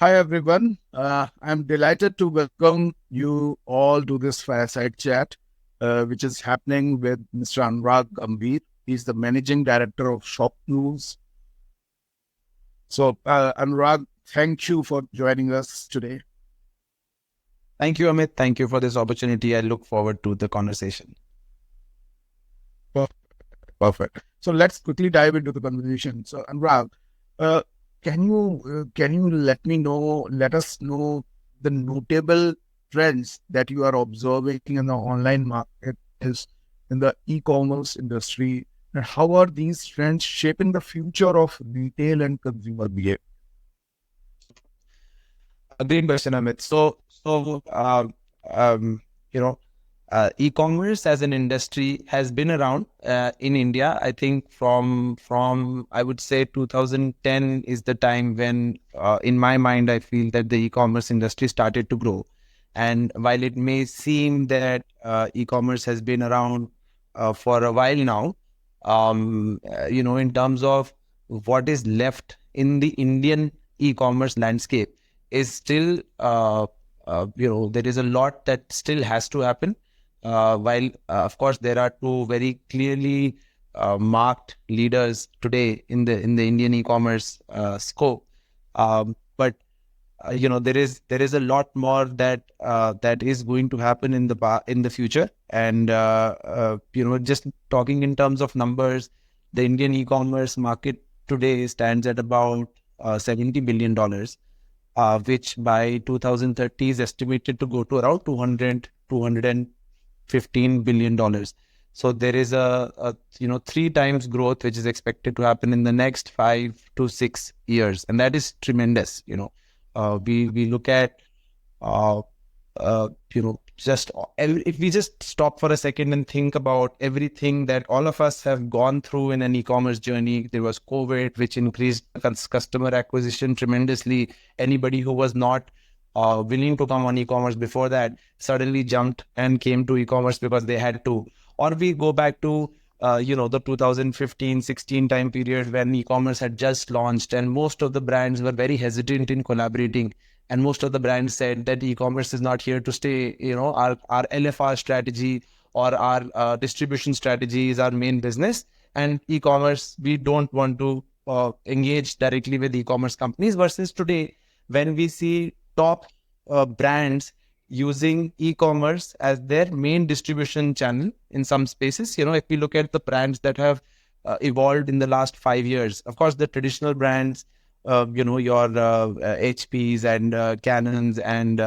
Hi, everyone. I'm delighted to welcome you all to this Fireside chat, which is happening with Mr. Anuraag Gambhir. He's the Managing Director of ShopClues. So, Anuraag, thank you for joining us today. Thank you, Amit. Thank you for this opportunity. I look forward to the conversation. Perfect. So, let's quickly dive into the conversation. So, Anuraag, uh, can you let us know the notable trends that you are observing in the online market is in the e-commerce industry, and how are these trends shaping the future of retail and consumer behavior? A great question, Amit. Um, you know, e-commerce as an industry has been around in India. I think from I would say 2010 is the time when, in my mind, I feel that the e-commerce industry started to grow. And while it may seem that e-commerce has been around for a while now, in terms of what is left in the Indian e-commerce landscape is still, there is a lot that still has to happen. While of course, there are two very clearly marked leaders today in the Indian e-commerce scope. But there is a lot more that is going to happen in the future. And just talking in terms of numbers, the Indian e-commerce market today stands at about $70 billion, which by 2030 is estimated to go to around 215 billion dollars. So there is a three times growth which is expected to happen in the next 5 to 6 years, and that is tremendous. We look at uh, if we just stop for a second and think about everything that all of us have gone through in an e-commerce journey. There was COVID, which increased customer acquisition tremendously. Anybody who was not willing to come on e-commerce before that suddenly jumped and came to e-commerce because they had to. Or we go back to the 2015-16 time period when e-commerce had just launched, and most of the brands were very hesitant in collaborating, and most of the brands said that e-commerce is not here to stay. Our LFR strategy or our distribution strategy is our main business, and e-commerce, we don't want to engage directly with e-commerce companies. Versus today, when we see top brands using e-commerce as their main distribution channel in some spaces. If we look at the brands that have evolved in the last 5 years, of course, the traditional brands, your HPs and Canons and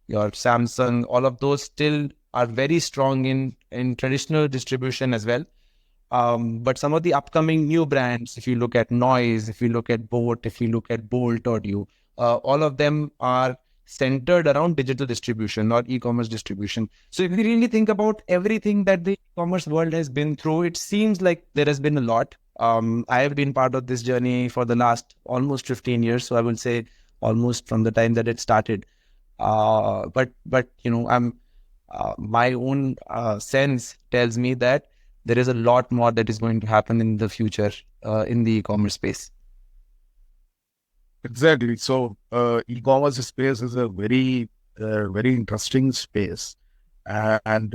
your Samsung, all of those still are very strong in traditional distribution as well. But some of the upcoming new brands, if you look at Noise, if you look at Boat, if you look at Bolt Audio, all of them are centered around digital distribution, not e-commerce distribution. So if we really think about everything that the e-commerce world has been through, it seems like there has been a lot. I have been part of this journey for the last almost 15 years. So I would say almost from the time that it started. But my own sense tells me that there is a lot more that is going to happen in the future in the e-commerce space. Exactly. So, e-commerce space is a very interesting space, and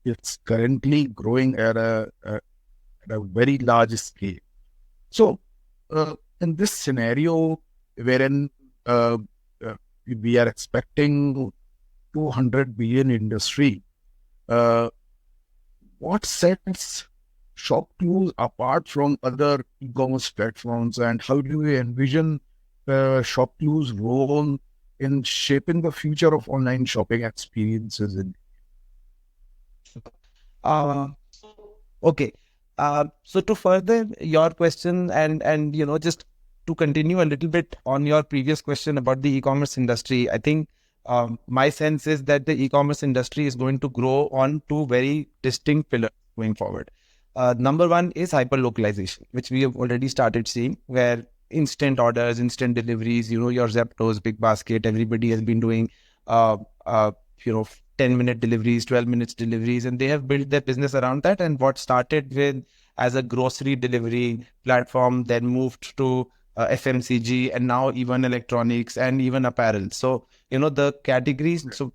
it's currently growing at a very large scale. So, in this scenario, wherein uh, we are expecting 200 billion industry, uh, what sets ShopClues apart from other e-commerce platforms, and how do you envision ShopClues' role in shaping the future of online shopping experiences? Uh, okay. So to further your question, and just to continue a little bit on your previous question about the e-commerce industry, I think my sense is that the e-commerce industry is going to grow on two very distinct pillars going forward. Number one is hyper localization, which we have already started seeing, where instant orders, instant deliveries, your Zeptos, Big Basket, everybody has been doing, uh, uh, you know, 10-minute deliveries, 12 minutes deliveries, and they have built their business around that. And what started with as a grocery delivery platform then moved to FMCG, and now even electronics and even apparel. So, the categories. So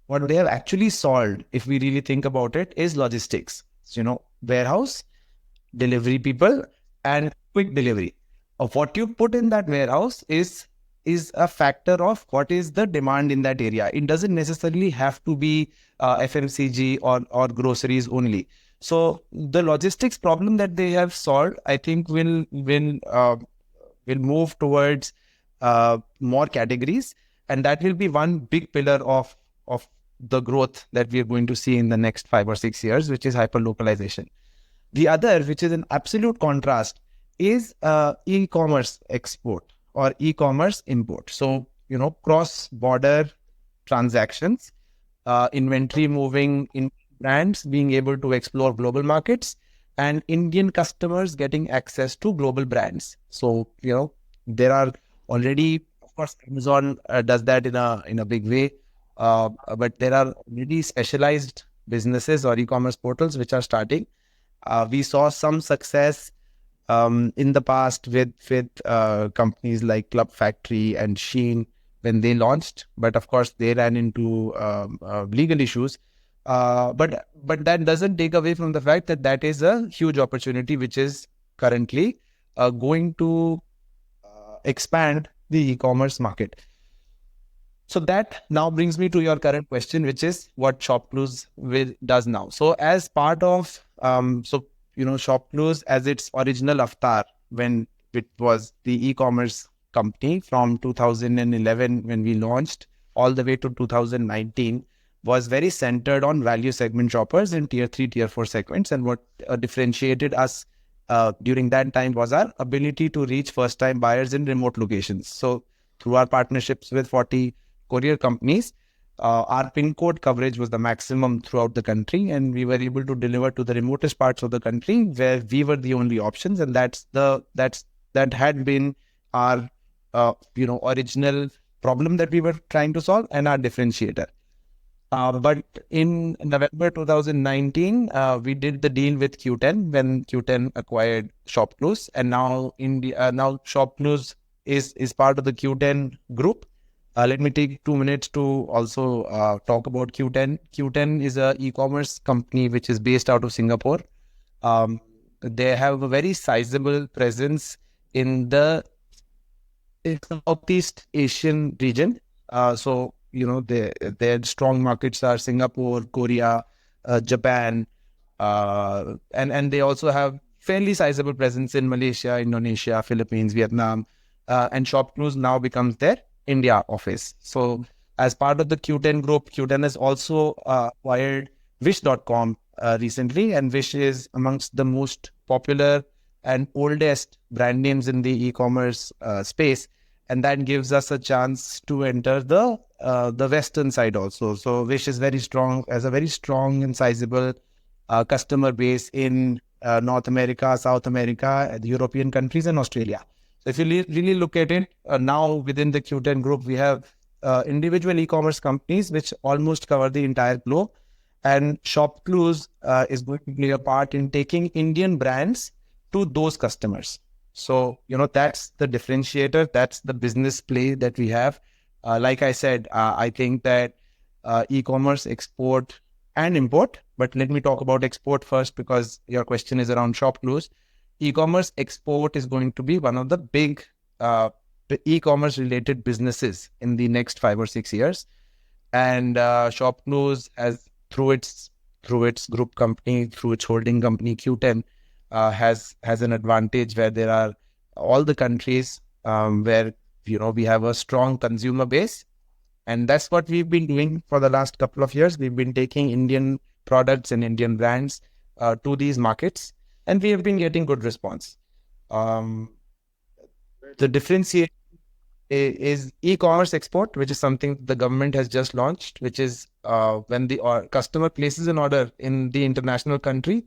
what they have actually solved, if we really think about it, is logistics. So, warehouse, delivery people, and quick delivery of what you put in that warehouse is a factor of what is the demand in that area. It doesn't necessarily have to be FMCG or groceries only. So the logistics problem that they have solved, I think, will move towards more categories, and that will be one big pillar of the growth that we are going to see in the next 5 or 6 years, which is hyper localization. The other, which is an absolute contrast, is e-commerce export or e-commerce import. So, cross-border transactions, inventory moving in brands, being able to explore global markets, and Indian customers getting access to global brands. So, there are already, of course, Amazon does that in a big way, but there are already specialized businesses or e-commerce portals which are starting. We saw some success in the past with companies like Club Factory and Shein when they launched, but of course they ran into legal issues. But that doesn't take away from the fact that that is a huge opportunity which is currently going to expand the e-commerce market. So that now brings me to your current question, which is what ShopClues does now. So as part of, ShopClues as its original avatar, when it was the e-commerce company from 2011 when we launched all the way to 2019, was very centered on value segment shoppers in tier 3, tier 4 segments. And what differentiated us during that time was our ability to reach first-time buyers in remote locations. So through our partnerships with 40 courier companies, our pin code coverage was the maximum throughout the country, and we were able to deliver to the remotest parts of the country where we were the only options, and that had been our original problem that we were trying to solve and our differentiator. But in November 2019, we did the deal with Q10 when Q10 acquired ShopClues, and now ShopClues is part of the Q10 group. Let me take 2 minutes to also talk about Q10. Q10 is an e-commerce company which is based out of Singapore. They have a very sizable presence in the Southeast Asian region. So, their strong markets are Singapore, Korea, Japan, and they also have fairly sizable presence in Malaysia, Indonesia, Philippines, Vietnam, and ShopClues now becomes their India office. So as part of the Q10 group, Q10 has also acquired Wish.com recently, and Wish is amongst the most popular and oldest brand names in the e-commerce space, and that gives us a chance to enter the Western side also. So Wish is very strong, has a very strong and sizable customer base in North America, South America, the European countries, and Australia. So if you really look at it, now within the Q10 group, we have individual e-commerce companies which almost cover the entire globe. And ShopClues is going to play a part in taking Indian brands to those customers. So, that's the differentiator. That's the business play that we have. Like I said, I think that e-commerce, export and import, but let me talk about export first because your question is around ShopClues. E-commerce export is going to be one of the big e-commerce related businesses in the next 5 or 6 years. And ShopClues, as through its group company, through its holding company Q10, has an advantage where there are all the countries where we have a strong consumer base, and that's what we've been doing for the last couple of years. We've been taking Indian products and Indian brands to these markets, and we have been getting good response. The differentiation is e-commerce export, which is something the government has just launched, which is when the customer places an order in the international country,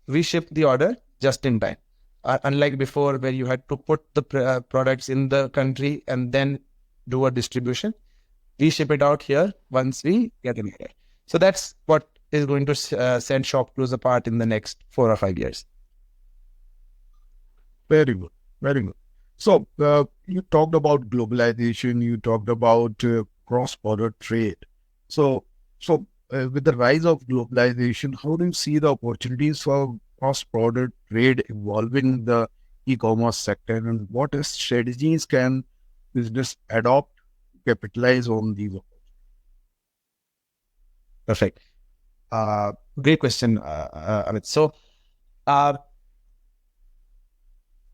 we ship the order just in time. Unlike before, where you had to put the products in the country and then do a distribution, we ship it out here once we get an order. So that's what is going to set ShopClues apart in the next 4 or 5 years. Very good. Very good. So you talked about globalization, you talked about cross-border trade. So with the rise of globalization, how do you see the opportunities for cross-border trade evolving in the e-commerce sector, and what strategies can business adopt to capitalize on these? Perfect. Great question, Amit. Uh,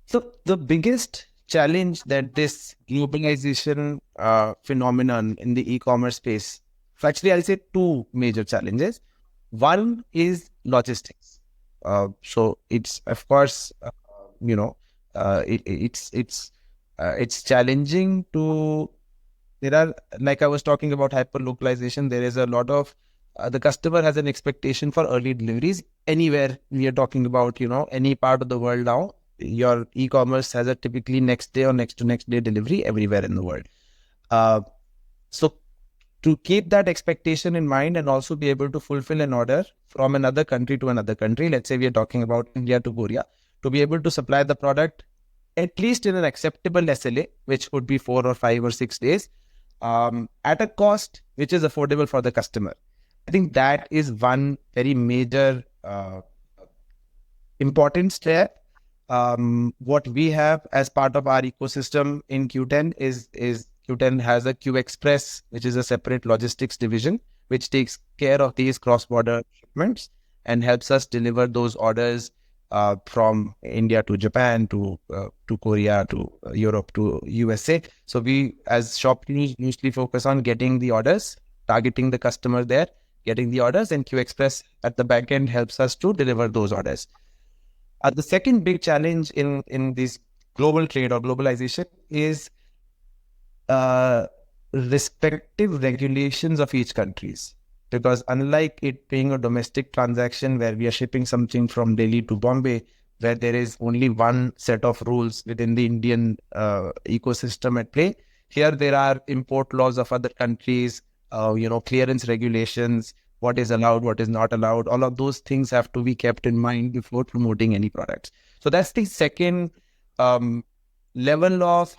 so the biggest challenge that this globalization phenomenon in the e-commerce space, actually, I'll say two major challenges. One is logistics. So it's of course, you know, it's challenging to. There are, like I was talking about hyper localization. There is a lot of the customer has an expectation for early deliveries anywhere we are talking about. Any part of the world now, your e-commerce has a typically next day or next to next day delivery everywhere in the world. Uh, so to keep that expectation in mind and also be able to fulfill an order from another country to another country, let's say we are talking about India to Korea, to be able to supply the product at least in an acceptable SLA, which would be 4 or 5 or 6 days, at a cost which is affordable for the customer. I think that is one very major importance there. What we have as part of our ecosystem in Q10 is Q10 has a Q Express, which is a separate logistics division, which takes care of these cross-border shipments and helps us deliver those orders from India to Japan to Korea to Europe to USA. So we, as ShopClues, usually focus on getting the orders, targeting the customer there, getting the orders, and Q Express at the back end helps us to deliver those orders. The second big challenge in this global trade or globalization is respective regulations of each countries. Because unlike it being a domestic transaction where we are shipping something from Delhi to Bombay, where there is only one set of rules within the Indian ecosystem at play, here there are import laws of other countries, clearance regulations, what is allowed, what is not allowed. All of those things have to be kept in mind before promoting any products. So that's the second high level of,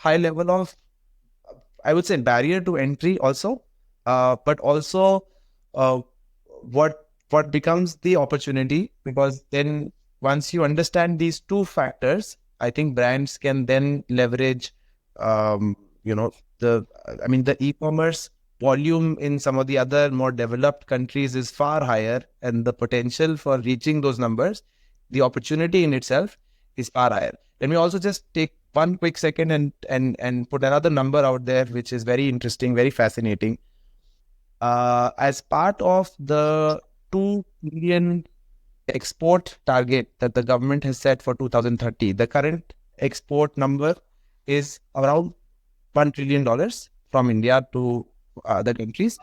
I would say, barrier to entry also, but also uh, what becomes the opportunity, because then once you understand these two factors, I think brands can then leverage, um, you know, the e-commerce volume in some of the other more developed countries is far higher, and the potential for reaching those numbers, the opportunity in itself is far higher. Let me also just take one quick second and put another number out there, which is very interesting, very fascinating. As part of the 2 million export target that the government has set for 2030, the current export number is around $1 trillion from India to other countries.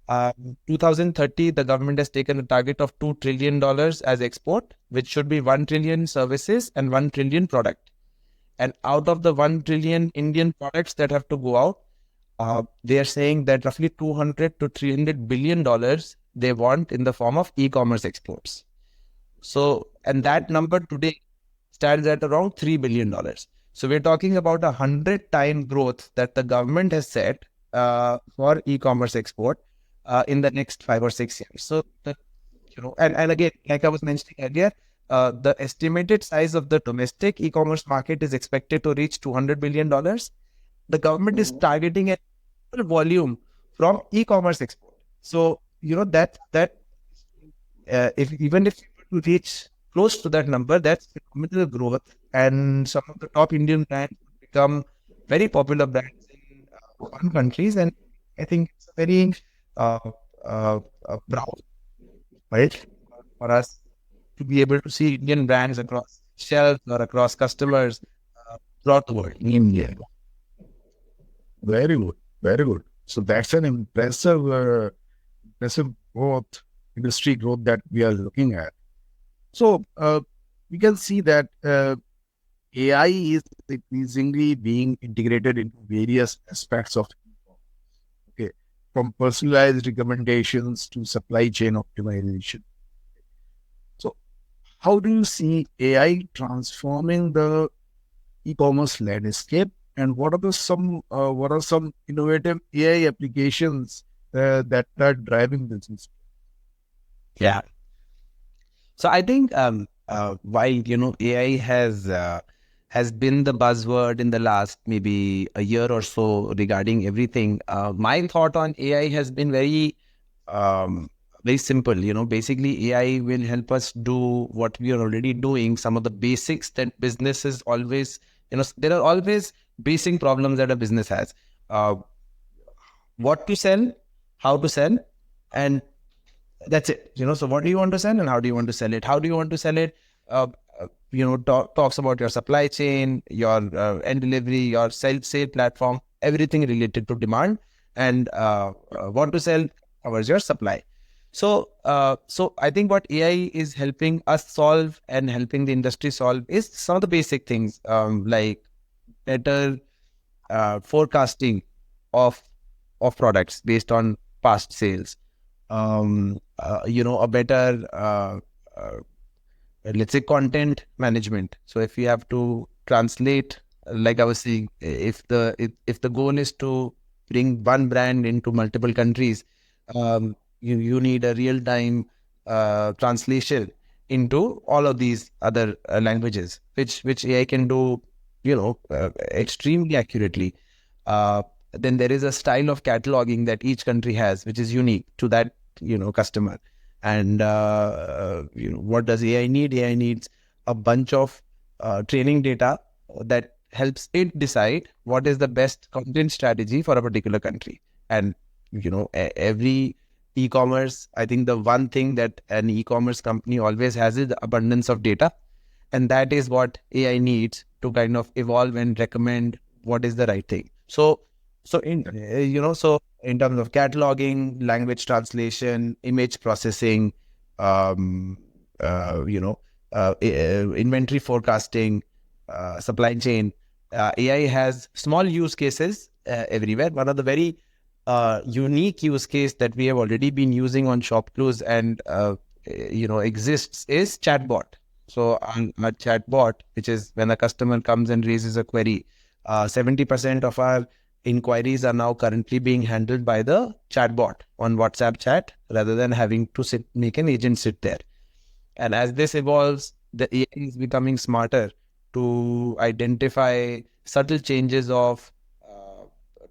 2030, the government has taken a target of $2 trillion as export, which should be 1 trillion services and 1 trillion product. And out of the 1 trillion Indian products that have to go out, they are saying that roughly 200 to 300 billion dollars they want in the form of e-commerce exports. So, and that number today stands at around $3 billion. So we're talking about 100-time growth that the government has set for e-commerce export in the next 5 or 6 years. So, and again, like I was mentioning earlier, the estimated size of the domestic e-commerce market is expected to reach $200 billion. The government is targeting a volume from e-commerce export. So, if we were to reach close to that number, that's phenomenal growth, and some of the top Indian brands become very popular brands in foreign countries, and I think it's a very proud, right, for us to be able to see Indian brands across shelves or across customers throughout the world. India. Very good, very good. So that's an impressive growth, industry growth that we are looking at. So we can see that AI is increasingly being integrated into various aspects of, okay, from personalized recommendations to supply chain optimization. So how do you see AI transforming the e-commerce landscape, and what are some innovative AI applications that are driving business? Yeah. So I think while AI has been the buzzword in the last maybe a year or so regarding everything, my thought on AI has been um, very simple. Basically AI will help us do what we are already doing. Some of the basics that businesses always, there are always basic problems that a business has. Uh, what to sell, how to sell, and that's it. So what do you want to sell and how do you want to sell it? How do you want to sell it? Talks about your supply chain, your end delivery, your sale platform, everything related to demand, and what to sell covers your supply. So I think what AI is helping us solve and helping the industry solve is some of the basic things, like better forecasting of products based on past sales, a better let's say content management. So if you have to translate, like I was saying, if the goal is to bring one brand into multiple countries, you need a real time translation into all of these other languages, which AI can do, extremely accurately. Then there is a style of cataloging that each country has, which is unique to that customer. And what does AI need? AI needs a bunch of training data that helps it decide what is the best content strategy for a particular country. And every e-commerce, I think the one thing that an e-commerce company always has is the abundance of data, and that is what AI needs to kind of evolve and recommend what is the right thing. So in terms of cataloging, language translation, image processing, um, inventory forecasting, supply chain, AI has small use cases everywhere. One of the very unique use case that we have already been using on ShopClues and exists is chatbot. So on a chatbot, which is when a customer comes and raises a query, 70% of our inquiries are now currently being handled by the chatbot on WhatsApp chat rather than having to make an agent sit there. And as this evolves, the AI is becoming smarter to identify subtle changes of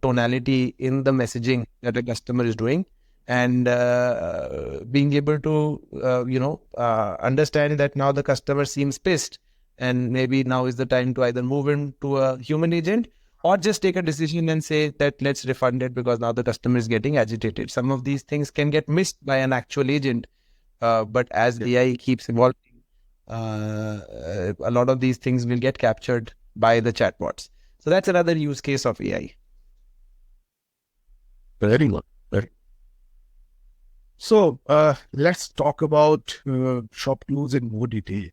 tonality in the messaging that a customer is doing, and being able to understand that now the customer seems pissed, and maybe now is the time to either move him to a human agent or just take a decision and say that let's refund it because now the customer is getting agitated. Some of these things can get missed by an actual agent, but as AI keeps evolving, a lot of these things will get captured by the chatbots. So that's another use case of AI. Very good. So let's talk about ShopClues in more detail.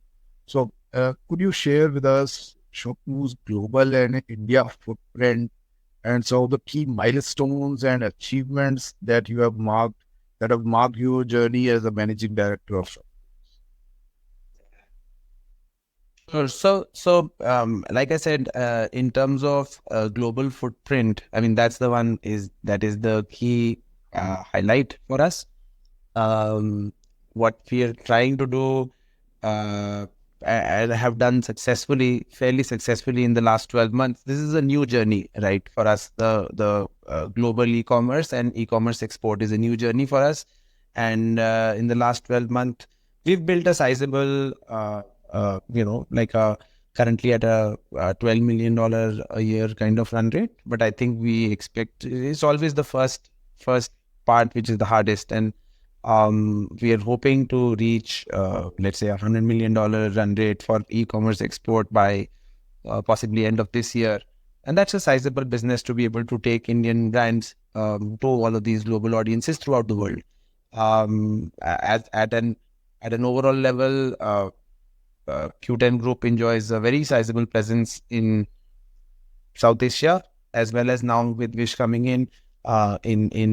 So could you share with us ShopClues global and India footprint and some of the key milestones and achievements that have marked your journey as a managing director of Shop? Sure. Like I said, in terms of global footprint, I mean, that is the key highlight for us. What we are trying to do, and have done fairly successfully in the last 12 months. This is a new journey, right? For us, the global e-commerce and e-commerce export is a new journey for us. And in the last 12 months, we've built a sizable, currently at a $12 million a year kind of run rate. But I think we expect it's always the first part, which is the hardest. And we are hoping to reach, let's say, $100 million run rate for e-commerce export by possibly end of this year. And that's a sizable business to be able to take Indian brands to all of these global audiences throughout the world. At an overall level, Q10 Group enjoys a very sizable presence in South Asia, as well as now with Wish coming in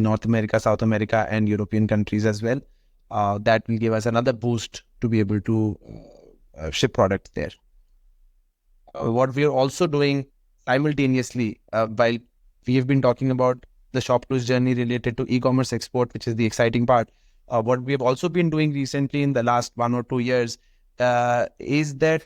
North America, South America, and European countries as well. That will give us another boost to be able to ship products there. What we are also doing simultaneously, while we have been talking about the ShopClues journey related to e-commerce export, which is the exciting part, what we have also been doing recently in the last 1 or 2 years is that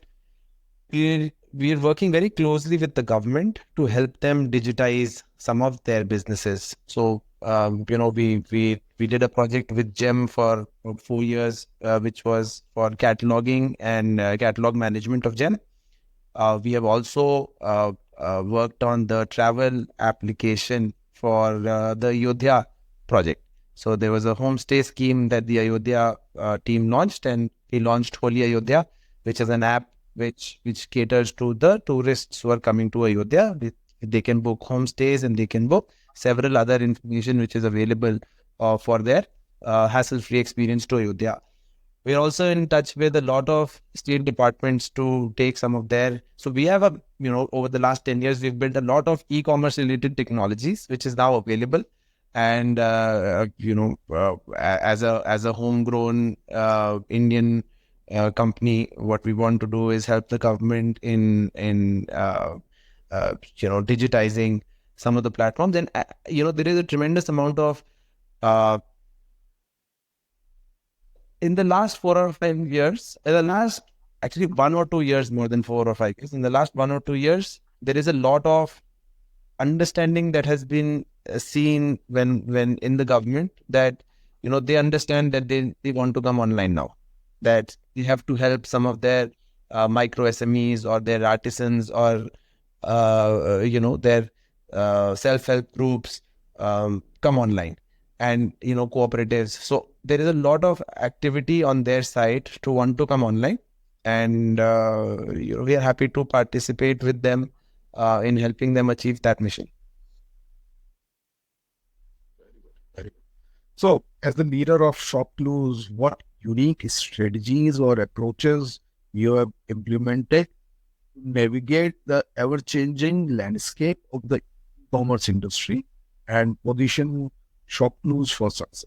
we're working very closely with the government to help them digitize some of their businesses. So, we did a project with GEM for 4 years, which was for cataloging and catalog management of GEM. We have also worked on the travel application for the Ayodhya project. So there was a homestay scheme that the Ayodhya team launched, and we launched Holy Ayodhya, which is an app which caters to the tourists who are coming to Ayodhya. They can book homestays and they can book several other information which is available for their hassle-free experience to Ayodhya. We're also in touch with a lot of state departments to take some of their. So we have over the last 10 years, we've built a lot of e-commerce related technologies, which is now available. And, as a homegrown Indian company, what we want to do is help the government in digitizing some of the platforms. And, there is a tremendous amount of in the last 4 or 5 years, in the last actually 1 or 2 years, more than 4 or 5 years, in the last 1 or 2 years, there is a lot of understanding that has been seen when in the government that, they understand that they want to come online now, that they have to help some of their micro SMEs or their artisans or, their self-help groups come online and, cooperatives. So there is a lot of activity on their side to want to come online. And, we are happy to participate with them in helping them achieve that mission. Very good. So, as the leader of ShopClues, what unique strategies or approaches you have implemented to navigate the ever-changing landscape of the e-commerce industry and position ShopClues for success?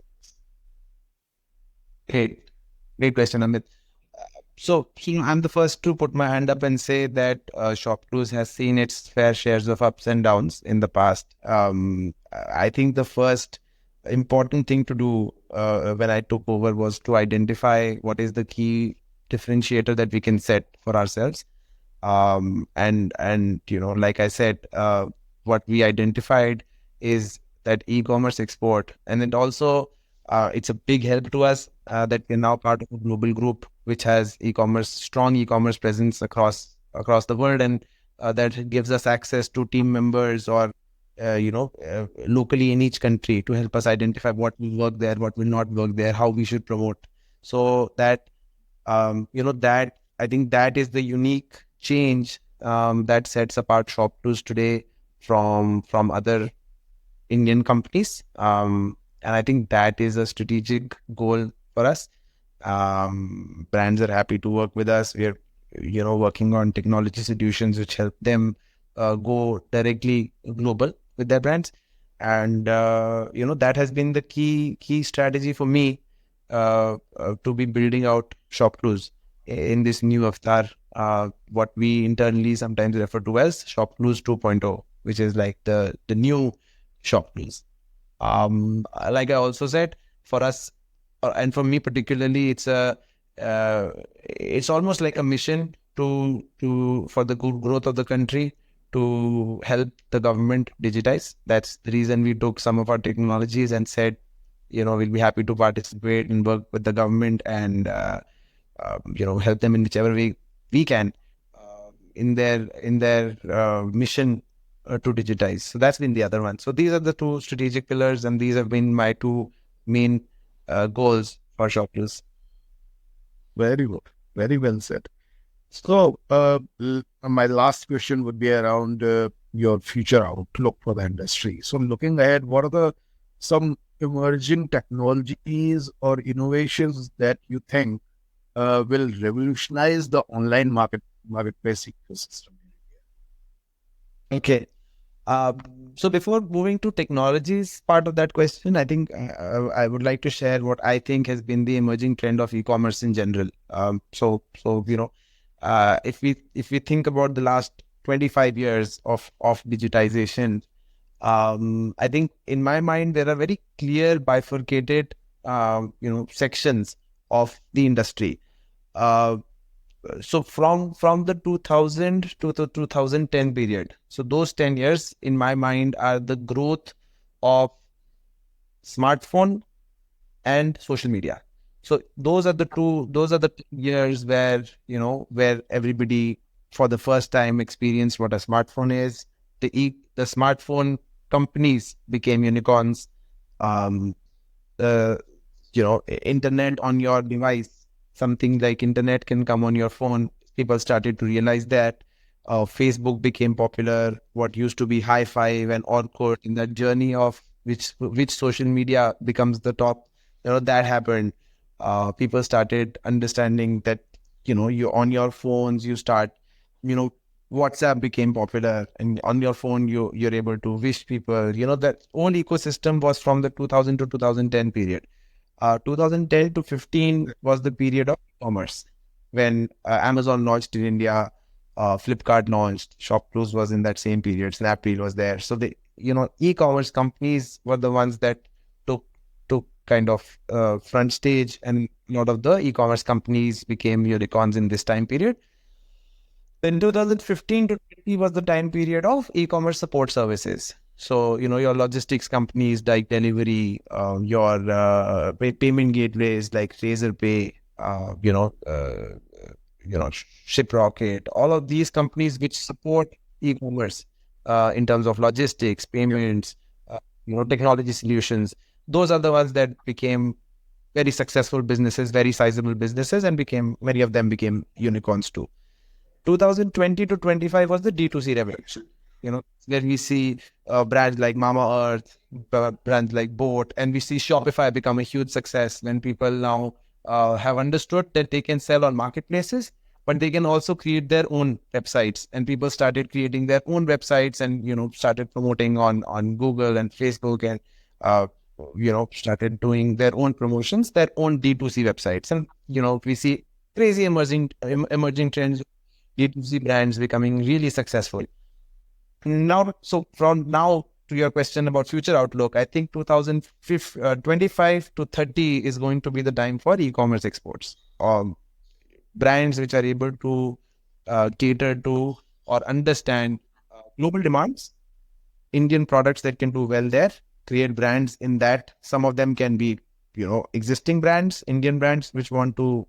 Great question, Amit. So, I'm the first to put my hand up and say that ShopClues has seen its fair shares of ups and downs in the past. I think the first important thing to do when I took over was to identify what is the key differentiator that we can set for ourselves. And like I said, what we identified is that e-commerce export, and it also it's a big help to us that we're now part of a global group which has strong e-commerce presence across the world, and that gives us access to team members or locally in each country to help us identify what will work there, what will not work there, how we should promote. So that that I think that is the unique change that sets apart ShopClues today from other Indian companies. And I think that is a strategic goal for us. Brands are happy to work with us. We're, working on technology solutions which help them go directly global with their brands. And, that has been the key strategy for me to be building out ShopClues in this new avatar, what we internally sometimes refer to as ShopClues 2.0, which is like the new ShopClues. Like I also said, for us and for me particularly, it's almost like a mission for the good growth of the country, to help the government digitize. That's the reason we took some of our technologies and said, we'll be happy to participate and work with the government and help them in whichever way we can in their mission to digitize. So that's been the other one. So these are the two strategic pillars, and these have been my two main goals for ShopClues. Very good. Very well said. So, my last question would be around your future outlook for the industry. So, looking ahead, what are some emerging technologies or innovations that you think will revolutionize the online marketplace ecosystem? Okay. So before moving to technologies part of that question, I think I would like to share what I think has been the emerging trend of e-commerce in general. So If we think about the last 25 years of digitization, I think in my mind there are very clear bifurcated sections of the industry. Uh, so from the 2000 to the 2010 period, so those 10 years in my mind are the growth of smartphone and social media. So those are the years where, where everybody for the first time experienced what a smartphone is. The smartphone companies became unicorns. Um, the internet on your device, something like internet can come on your phone. People started to realize that. Facebook became popular. What used to be high five and Orkut, in that journey of which social media becomes the top, that happened. People started understanding that, you on your phones you start, you know WhatsApp became popular, and on your phone you're able to wish people. That whole ecosystem was from the 2000 to 2010 period. 2010 to 15 was the period of commerce, when Amazon launched in India, Flipkart launched, ShopClues was in that same period, Snapdeal was there. So e-commerce companies were the ones that took kind of front stage, and a lot of the e-commerce companies became unicorns in this time period. Then 2015 to 20 was the time period of e-commerce support services. So, your logistics companies like delivery, your payment gateways like Razorpay, ShipRocket, all of these companies which support e-commerce in terms of logistics, payments, technology solutions. Those are the ones that became very successful businesses, very sizable businesses, and many of them became unicorns too. 2020 to 25 was the D2C revolution. Where we see brands like Mama Earth, brands like Boat, and we see Shopify become a huge success when people now have understood that they can sell on marketplaces, but they can also create their own websites. And people started creating their own websites and, started promoting on Google and Facebook, and, started doing their own promotions, their own D2C websites. And, we see crazy emerging trends, D2C brands becoming really successful. Now, so from now to your question about future outlook, I think 2025 to 30 is going to be the time for e-commerce exports. Brands which are able to cater to or understand global demands, Indian products that can do well there, create brands in that. Some of them can be, existing brands, Indian brands, which want to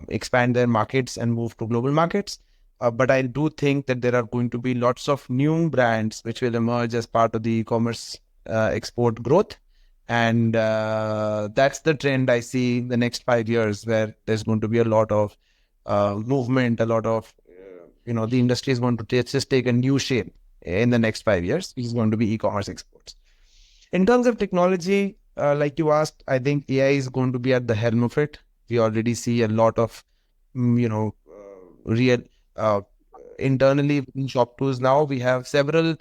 expand their markets and move to global markets. But I do think that there are going to be lots of new brands which will emerge as part of the e-commerce export growth. And that's the trend I see in the next 5 years, where there's going to be a lot of movement, a lot of, the industry is going to just take a new shape in the next 5 years, which is going to be e-commerce exports. In terms of technology, like you asked, I think AI is going to be at the helm of it. We already see a lot of, real internally in ShopClues now. We have several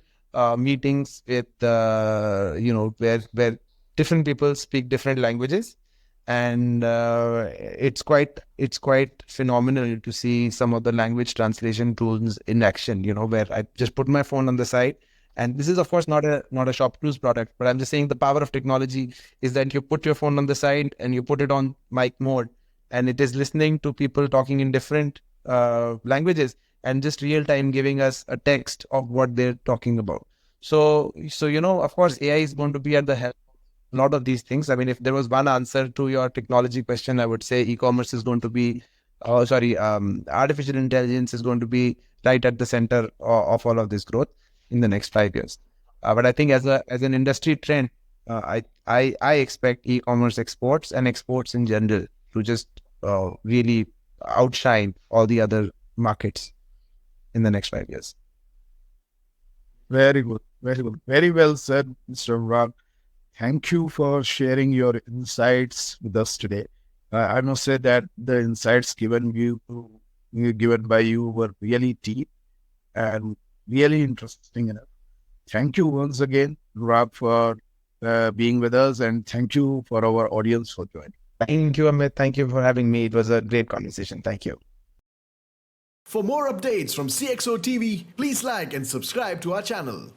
meetings with, where different people speak different languages, and it's quite phenomenal to see some of the language translation tools in action. Where I just put my phone on the side. And this is, of course, not a ShopClues product, but I'm just saying the power of technology is that you put your phone on the side and you put it on mic mode, and it is listening to people talking in different languages, and just real time giving us a text of what they're talking about. So of course, AI is going to be at the help of a lot of these things. I mean, if there was one answer to your technology question, I would say e-commerce is going to be, artificial intelligence is going to be right at the center of all of this growth in the next 5 years. But I think as an industry trend, I expect e-commerce exports and exports in general to just really outshine all the other markets in the next 5 years. Very good. Very good. Very well said, Mr. Anuraag. Thank you for sharing your insights with us today. I must say that the insights given by you were really deep and really interesting enough. Thank you once again, Anuraag, for being with us, and thank you for our audience for joining. Thank you, Amit. Thank you for having me. It was a great conversation. Thank you. For more updates from CXOTV, please like and subscribe to our channel.